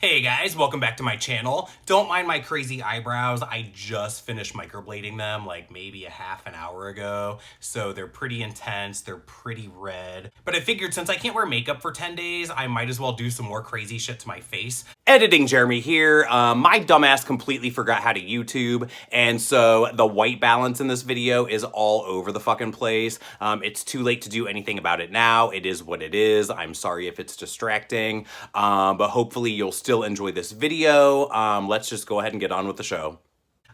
Hey guys, welcome back to my channel. Don't mind my crazy eyebrows. I just finished microblading them like maybe a half an hour ago. So they're pretty intense, they're pretty red. But I figured since I can't wear makeup for 10 days, I might as well do some more crazy shit to my face. Editing Jeremy here. My dumbass completely forgot how to YouTube, and so the white balance in this video is all over the fucking place. It's too late to do anything about it now. It is what it is. I'm sorry if it's distracting, but hopefully you'll still enjoy this video. Let's just go ahead and get on with the show.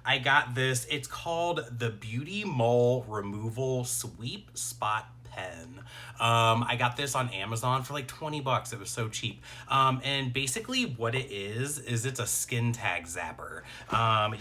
I got this. It's called the Beauty Mole Removal Sweep Spot Pen. I got this on Amazon for like 20 bucks. It was so cheap. And basically what it is it's a skin tag zapper.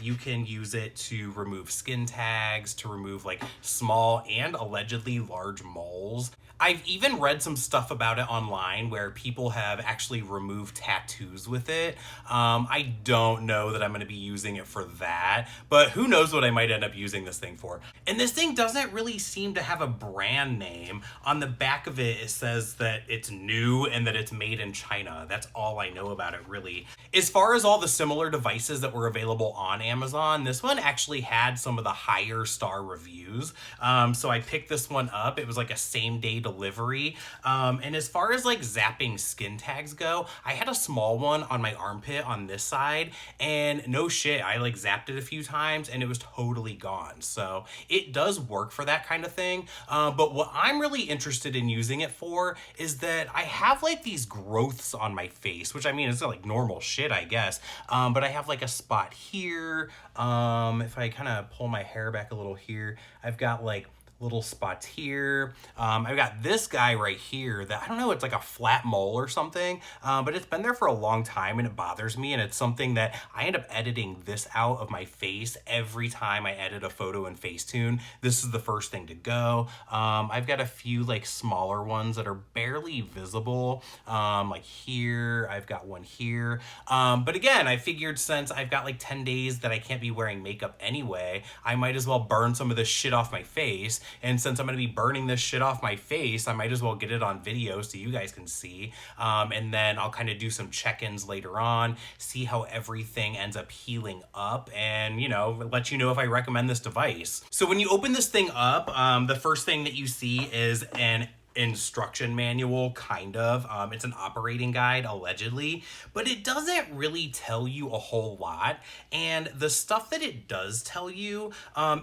You can use it to remove skin tags, to remove like small and allegedly large moles. I've even read some stuff about it online where people have actually removed tattoos with it. I don't know that I'm going to be using it for that, but who knows what I might end up using this thing for. And this thing doesn't really seem to have a brand name. On the back of it, it says that it's new and that it's made in China. That's all I know about it, really. As far as all the similar devices that were available on Amazon, this one actually had some of the higher star reviews. So I picked this one up. It was like a same day delivery. And as far as like zapping skin tags go, I had a small one on my armpit on this side, and no shit, I like zapped it a few times and it was totally gone. So it does work for that kind of thing. But what I'm really interested in using it for is that I have like these growths on my face, which I mean, it's like normal shit, I guess. But I have like a spot here. If I kind of pull my hair back a little here, I've got like little spots here. I've got this guy right here that I don't know, it's like a flat mole or something, but it's been there for a long time and it bothers me, and it's something that I end up editing this out of my face every time I edit a photo in Facetune. This is the first thing to go. I've got a few like smaller ones that are barely visible, like here, I've got one here. But again, I figured since I've got like 10 days that I can't be wearing makeup anyway, I might as well burn some of this shit off my face. And since I'm going to be burning this shit off my face, I might as well get it on video so you guys can see. And then I'll kind of do some check-ins later on, see how everything ends up healing up, and, you know, let you know if I recommend this device. So when you open this thing up, the first thing that you see is an instruction manual, kind of. It's an operating guide, allegedly, but it doesn't really tell you a whole lot. And the stuff that it does tell you,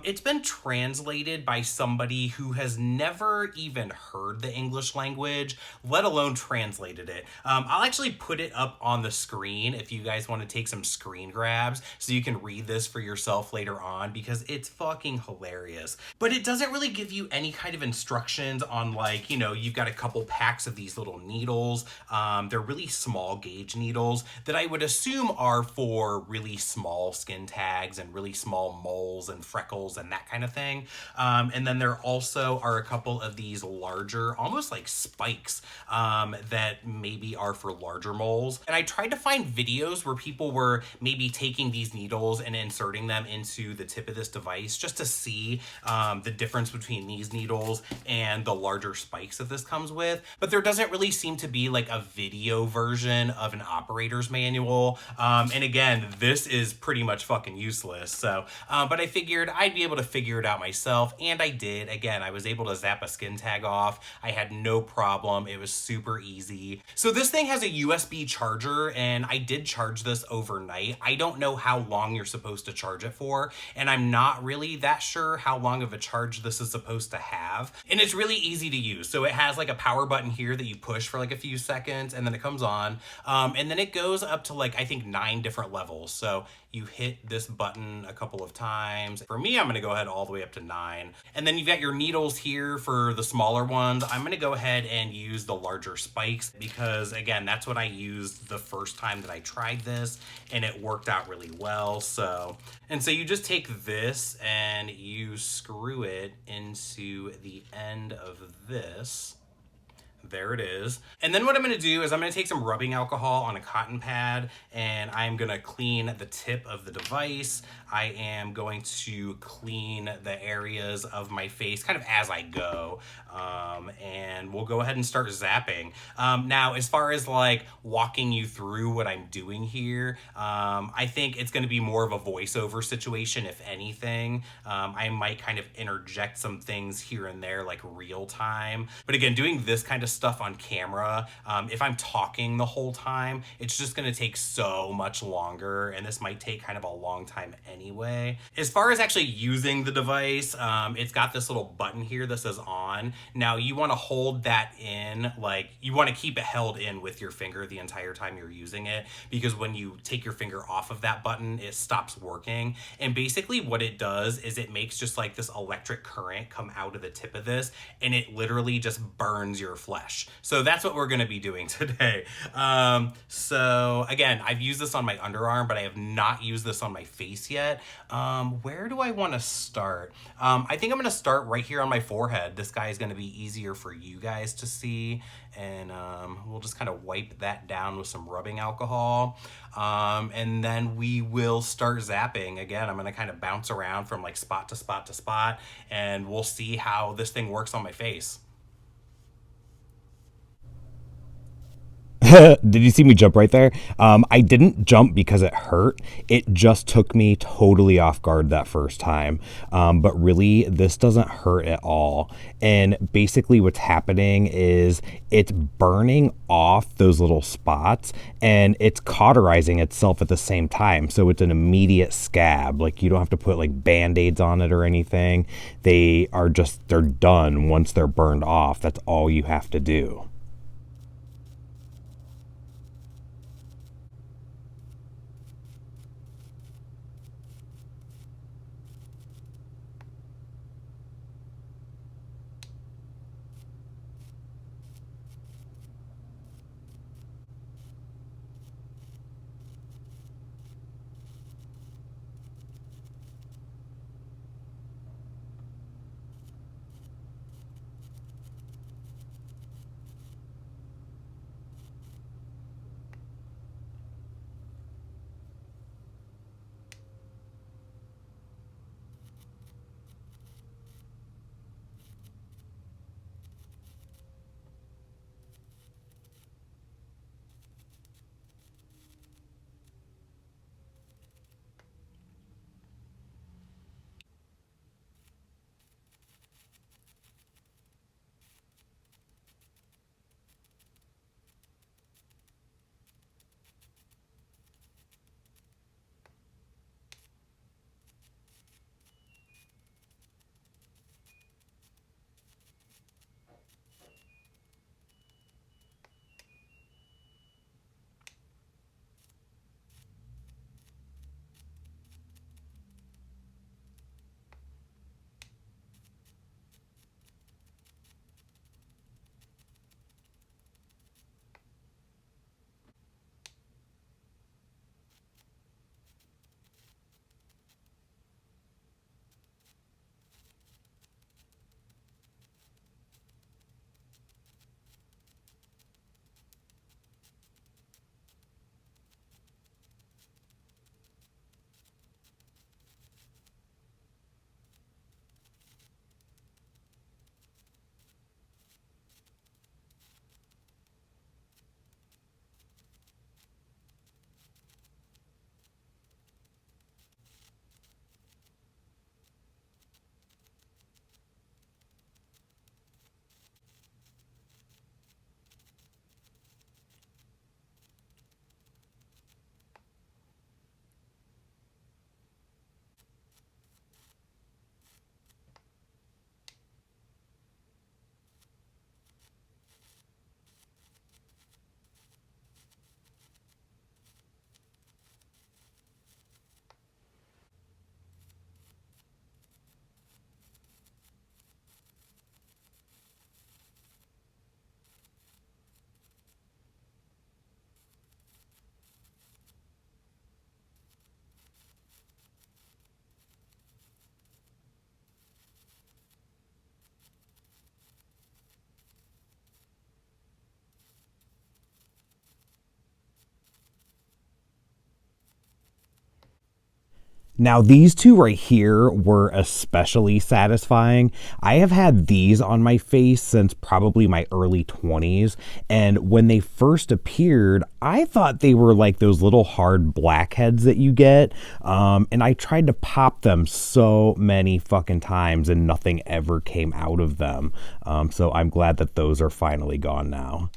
it's been translated by somebody who has never even heard the English language, let alone translated it. I'll actually put it up on the screen if you guys want to take some screen grabs so you can read this for yourself later on, because it's fucking hilarious. But it doesn't really give you any kind of instructions on, like, you know, you've got a couple packs of these little needles. They're really small gauge needles that I would assume are for really small skin tags and really small moles and freckles and that kind of thing. And then there also are a couple of these larger, almost like spikes, that maybe are for larger moles. And I tried to find videos where people were maybe taking these needles and inserting them into the tip of this device just to see the difference between these needles and the larger spikes that this comes with. But there doesn't really seem to be like a video version of an operator's manual. And again, this is pretty much fucking useless. So, but I figured I'd be able to figure it out myself, and I did. Again, I was able to zap a skin tag off. I had no problem. It was super easy. So this thing has a USB charger, and I did charge this overnight. I don't know how long you're supposed to charge it for, and I'm not really that sure how long of a charge this is supposed to have. And it's really easy to use. So it has like a power button here that you push for like a few seconds, and then it comes on. And then it goes up to like, I think 9 different levels. So you hit this button a couple of times. For me, I'm going to go ahead all the way up to 9. And then you've got your needles here for the smaller ones. I'm going to go ahead and use the larger spikes because, again, that's what I used the first time that I tried this, and it worked out really well. So you just take this and you screw it into the end of this. There it is. And then what I'm gonna do is I'm gonna take some rubbing alcohol on a cotton pad and I'm gonna clean the tip of the device. I am going to clean the areas of my face kind of as I go. And we'll go ahead and start zapping. Now, as far as like walking you through what I'm doing here, I think it's gonna be more of a voiceover situation, if anything. I might kind of interject some things here and there, like real time. But again, doing this kind of stuff on camera, if I'm talking the whole time, it's just gonna take so much longer, and this might take kind of a long time anyway. As far as actually using the device, it's got this little button here that says on. Now you wanna hold that in, like you wanna keep it held in with your finger the entire time you're using it, because when you take your finger off of that button, it stops working. And basically what it does is it makes just like this electric current come out of the tip of this, and it literally just burns your flesh. So that's what we're gonna be doing today. So again, I've used this on my underarm, but I have not used this on my face yet. Where do I wanna start? I think I'm gonna start right here on my forehead. This guy is gonna be easier for you guys to see. And we'll just kind of wipe that down with some rubbing alcohol. And then we will start zapping. Again, I'm gonna kind of bounce around from like spot to spot to spot, and we'll see how this thing works on my face. Did you see me jump right there? I didn't jump because it hurt. It just took me totally off guard that first time. But really, this doesn't hurt at all. And basically, what's happening is it's burning off those little spots and it's cauterizing itself at the same time. So it's an immediate scab. Like, you don't have to put like band-aids on it or anything. They're done once they're burned off. That's all you have to do. Now, these two right here were especially satisfying. I have had these on my face since probably my early 20s. And when they first appeared, I thought they were like those little hard blackheads that you get. And I tried to pop them so many fucking times and nothing ever came out of them. So I'm glad that those are finally gone now.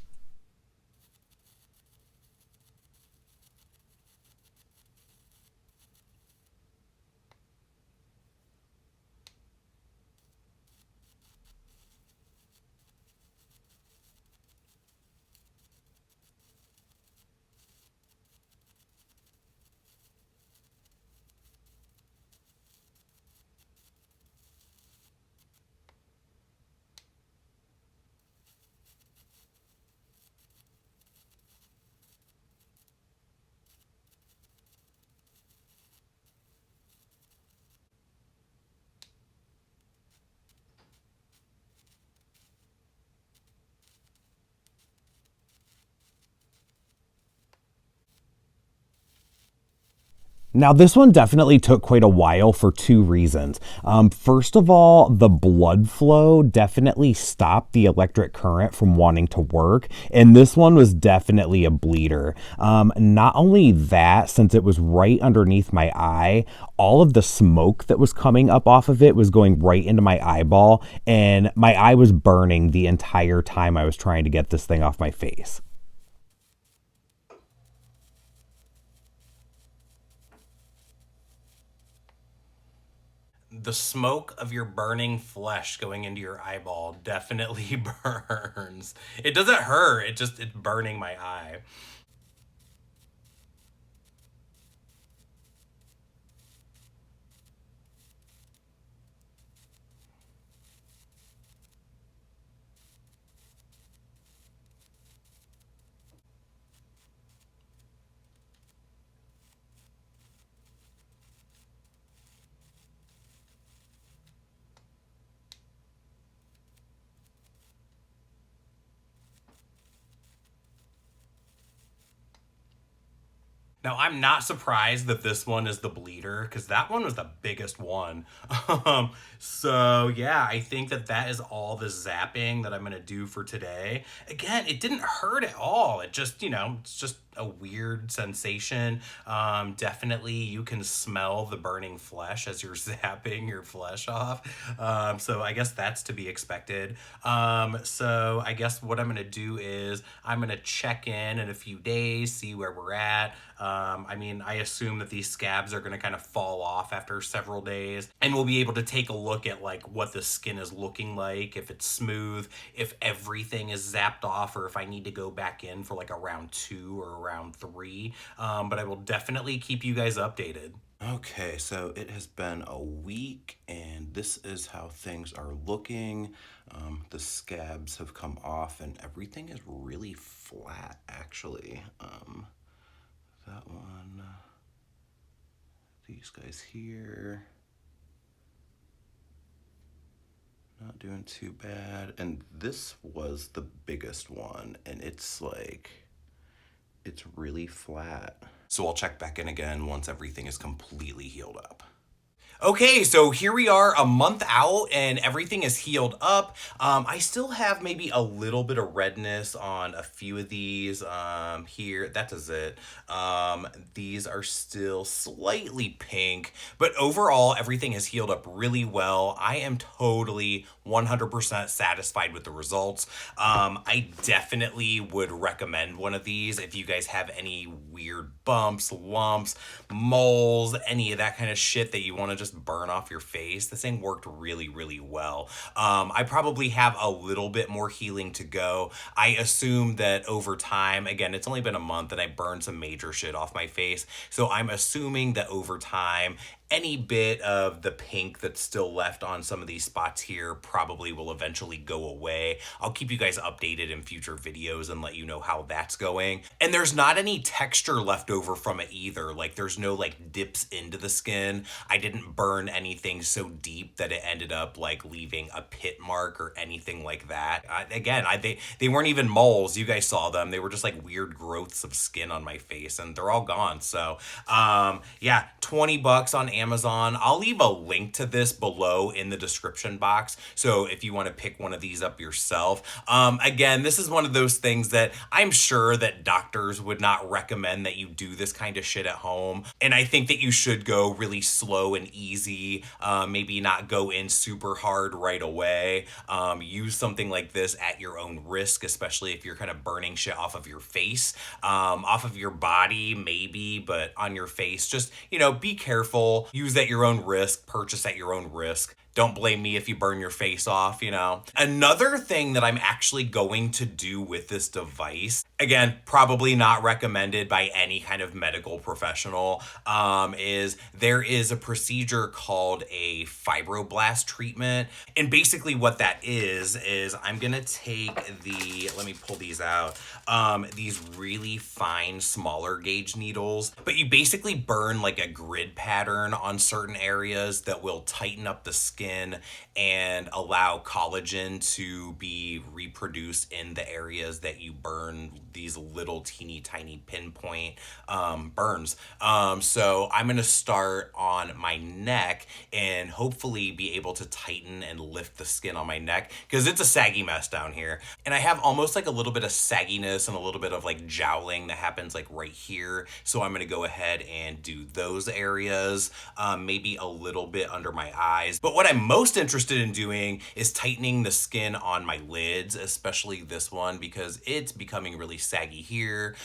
Now, this one definitely took quite a while for two reasons. First of all, the blood flow definitely stopped the electric current from wanting to work, and this one was definitely a bleeder. Not only that, since it was right underneath my eye, all of the smoke that was coming up off of it was going right into my eyeball, and my eye was burning the entire time I was trying to get this thing off my face. The smoke of your burning flesh going into your eyeball definitely burns. It doesn't hurt, it's burning my eye. Now, I'm not surprised that this one is the bleeder because that one was the biggest one. So, yeah, I think that that is all the zapping that I'm going to do for today. Again, it didn't hurt at all. It just, it's just a weird sensation. Definitely, you can smell the burning flesh as you're zapping your flesh off. So, I guess that's to be expected. So, I guess what I'm going to do is I'm going to check in a few days, see where we're at. I assume that these scabs are going to kind of fall off after several days, and we'll be able to take a look at like what the skin is looking like, if it's smooth, if everything is zapped off, or if I need to go back in for like a round 2 or a round 3. But I will definitely keep you guys updated. Okay, so it has been a week, and this is how things are looking. The scabs have come off, and everything is really flat, actually. That one, these guys here, not doing too bad. And this was the biggest one, and it's really flat. So I'll check back in again once everything is completely healed up. Okay, so here we are a month out and everything is healed up. I still have maybe a little bit of redness on a few of these here. That does it. These are still slightly pink, but overall everything has healed up really well. I am totally 100% satisfied with the results. I definitely would recommend one of these if you guys have any weird bumps, lumps, moles, any of that kind of shit that you want to just burn off your face. This thing worked really, really well. I probably have a little bit more healing to go. I assume that over time, again, it's only been a month and I burned some major shit off my face. So I'm assuming that over time, any bit of the pink that's still left on some of these spots here probably will eventually go away. I'll keep you guys updated in future videos and let you know how that's going. And there's not any texture left over from it either. Like there's no like dips into the skin. I didn't burn anything so deep that it ended up like leaving a pit mark or anything like that. They weren't even moles. You guys saw them. They were just like weird growths of skin on my face and they're all gone. So yeah, $20 on Amazon. I'll leave a link to this below in the description box. So if you want to pick one of these up yourself. Again, this is one of those things that I'm sure that doctors would not recommend that you do this kind of shit at home. And I think that you should go really slow and easy. Maybe not go in super hard right away. Use something like this at your own risk, especially if you're kind of burning shit off of your face, off of your body, maybe, but on your face. Just, be careful. Use at your own risk. Purchase at your own risk. Don't blame me if you burn your face off, Another thing that I'm actually going to do with this device, again, probably not recommended by any kind of medical professional, is there is a procedure called a fibroblast treatment. And basically what that is I'm going to take let me pull these out, these really fine, smaller gauge needles, but you basically burn like a grid pattern on certain areas that will tighten up the skin and allow collagen to be reproduced in the areas that you burn these little teeny tiny pinpoint burns. So I'm going to start on my neck and hopefully be able to tighten and lift the skin on my neck because it's a saggy mess down here. And I have almost like a little bit of sagginess and a little bit of like jowling that happens like right here. So I'm going to go ahead and do those areas, maybe a little bit under my eyes. But what I'm most interested in doing is tightening the skin on my lids, especially this one because it's becoming really saggy here.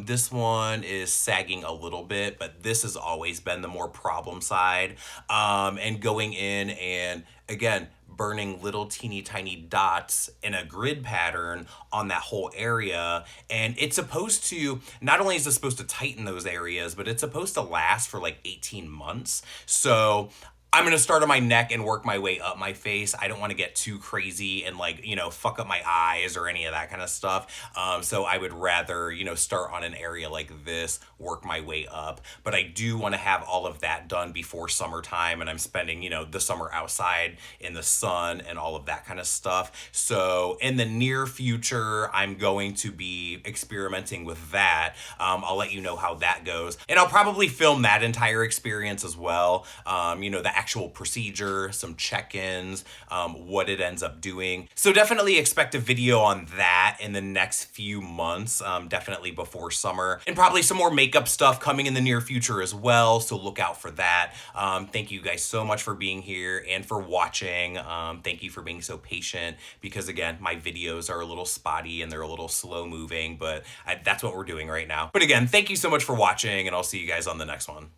This one is sagging a little bit, but this has always been the more problem side. And going in and again, burning little teeny tiny dots in a grid pattern on that whole area. And it's supposed to, not only is it supposed to tighten those areas, but it's supposed to last for like 18 months. So I'm going to start on my neck and work my way up my face. I don't want to get too crazy and fuck up my eyes or any of that kind of stuff. So I would rather, start on an area like this, work my way up. But I do want to have all of that done before summertime and I'm spending, the summer outside in the sun and all of that kind of stuff. So in the near future, I'm going to be experimenting with that. I'll let you know how that goes. And I'll probably film that entire experience as well. The actual procedure, some check-ins, what it ends up doing. So definitely expect a video on that in the next few months, definitely before summer. And probably some more makeup stuff coming in the near future as well, so look out for that. Thank you guys so much for being here and for watching. Thank you for being so patient because again, my videos are a little spotty and they're a little slow moving, but that's what we're doing right now. But again, thank you so much for watching and I'll see you guys on the next one.